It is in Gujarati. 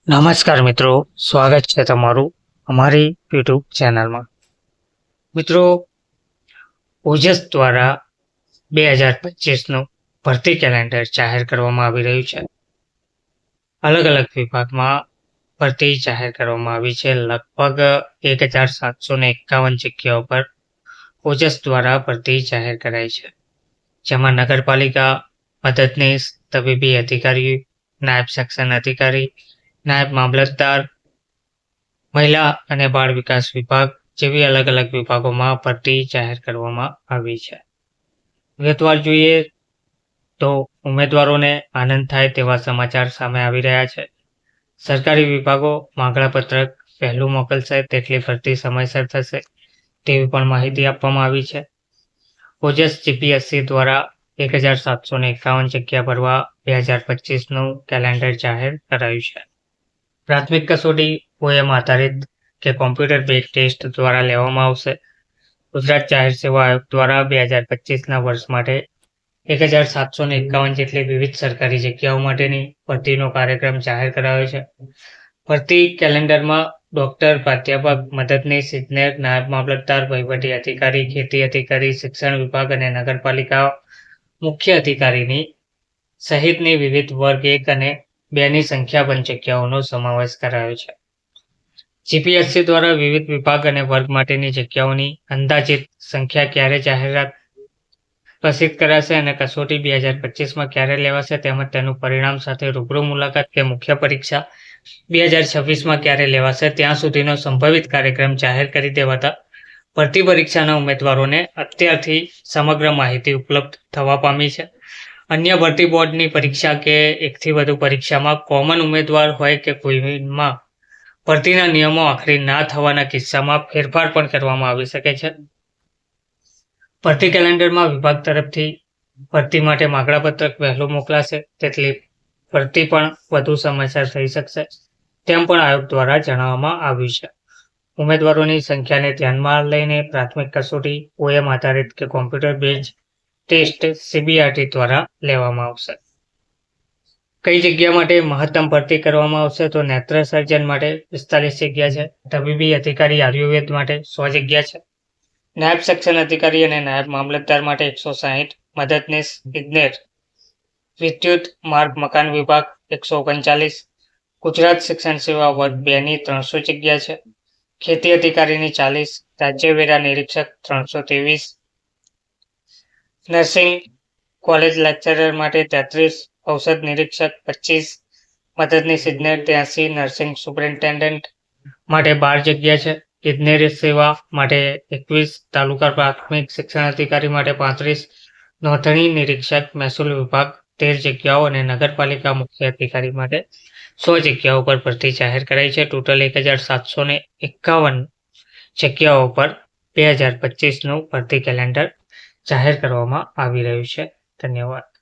નમસ્કાર મિત્રો, સ્વાગત છે તમારું અમારી યુટ્યુબ ચેનલમાં. મિત્રો, ઓજસ દ્વારા 2025નું ભરતી કેલેન્ડર જાહેર કરવામાં આવી રહ્યું છે. અલગ અલગ વિભાગમાં ભરતી જાહેર કરવામાં આવી છે. લગભગ 1751 જગ્યાઓ પર ઓજસ દ્વારા ભરતી જાહેર કરાઈ છે, જેમાં નગરપાલિકા, મદદનીશ, તબીબી અધિકારી, નાયબ સેક્શન અધિકારી, નાયબ મામલતદાર, મહિલા અને બાળ વિકાસ વિભાગ જેવી અલગ અલગ વિભાગોમાં ભરતી જાહેર કરવામાં આવી છે. વિગતવાર જોઈએ તો ઉમેદવારોને આનંદ થાય તેવા સમાચાર સામે આવી રહ્યા છે. સરકારી વિભાગો માંગણાપત્રક વહેલું મોકલશે તેટલી ભરતી સમયસર થશે તેવી પણ માહિતી આપવામાં આવી છે. ઓજસ જીપીએસસી દ્વારા 1751 જગ્યા ભરવા 2025નું કેલેન્ડર જાહેર કરાયું છે. પ્રાથમિક કસોટી ઓએમ આધારિત કે કોમ્પ્યુટર બેઝ ટેસ્ટ દ્વારા લેવામાં આવશે. ગુજરાત જાહેર સેવા આયોગ દ્વારા 2025ના વર્ષ માટે 1751 જેટલી વિવિધ સરકારી જગ્યાઓ માટેની ભરતીનો કાર્યક્રમ જાહેર કરાયો છે. ભરતી કેલેન્ડરમાં ડોક્ટર, પ્રાધ્યાપક, મદદનીશ, ઇજનેર, નાયબ મામલતદાર, વહીવટી અધિકારી, ખેતી અધિકારી, શિક્ષણ વિભાગ અને નગરપાલિકા મુખ્ય અધિકારીની સહિતની વિવિધ વર્ગ 1 અને 2ની સંખ્યાબંધ જગ્યાઓનો સમાવેશ કરાયો છે. જીપીએસસી દ્વારા વિવિધ વિભાગ અને વર્ગ માટેની જગ્યાઓની અંદાજિત સંખ્યા ક્યારે જાહેરાત પ્રસિદ્ધ કરાશે અને કસોટી 2025માં ક્યારે લેવાશે તેમજ તેનું પરિણામ સાથે રૂબરૂ મુલાકાત કે મુખ્ય પરીક્ષા 2026માં ક્યારે લેવાશે ત્યાં સુધીનો સંભવિત કાર્યક્રમ જાહેર કરી દેવાતા ભરતી પરીક્ષાના ઉમેદવારોને અત્યારથી સમગ્ર માહિતી ઉપલબ્ધ થવા પામી છે. અન્ય ભરતી બોર્ડની પરીક્ષા કે એકથી વધુ પરીક્ષામાં કોમન ઉમેદવાર હોય કે કોઈમાં ભરતીના નિયમો આખરી ના થવાના કિસ્સામાં ફેરફાર પણ કરવામાં આવી શકે છે. ભરતી કેલેન્ડરમાં વિભાગ તરફથી ભરતી માટે માંગણાપત્રક વહેલું મોકલાશે તેટલી ભરતી પણ વધુ સમયસર થઈ શકશે તેમ પણ આયોગ દ્વારા જણાવવામાં આવ્યું છે. ઉમેદવારોની સંખ્યાને ધ્યાનમાં લઈને પ્રાથમિક કસોટી ઓએમ આધારિત કે કોમ્પ્યુટર બેઝ ટેસ્ટ સીબીઆરટી દ્વારા લેવામાં આવશે. કઈ જગ્યા માટે મહત્તમ ભરતી કરવામાં આવશે તો નેત્ર સર્જન માટે 45 જગ્યા છે, તબીબી અધિકારી આયુર્વેદ માટે 100 જગ્યા છે, નાયબ સેક્શન અધિકારી અને નાયબ મામલતદાર માટે 160, મદદનીશ, ઇજનેર, વિદ્યુત માર્ગ મકાન વિભાગ 139, ગુજરાત શિક્ષણ સેવા વર્ગ 2ની 300 જગ્યા છે, ખેતી અધિકારીની 40, રાજ્ય વેરા નિરીક્ષક 323, નર્સિંગ કોલેજ લેક્ચરર માટે 33, ઔષધ નિરીક્ષક 25, મદદનીશ ઇજનેર 83, નર્સિંગ સુપરિન્ટેન્ડન્ટ માટે 12 જગ્યા છે, ઇજનેરી સેવા માટે 21, તાલુકા પ્રાથમિક શિક્ષણ અધિકારી માટે 35, નોંધણી નિરીક્ષક મહેસૂલ વિભાગ 13 જગ્યાઓ અને નગરપાલિકા મુખ્ય અધિકારી માટે 100 જગ્યાઓ પર ભરતી જાહેર કરાઈ છે. ટોટલ 1751 જગ્યાઓ પર 2025નું ભરતી કેલેન્ડર જાહેર કરવામાં આવી રહ્યું છે. ધન્યવાદ.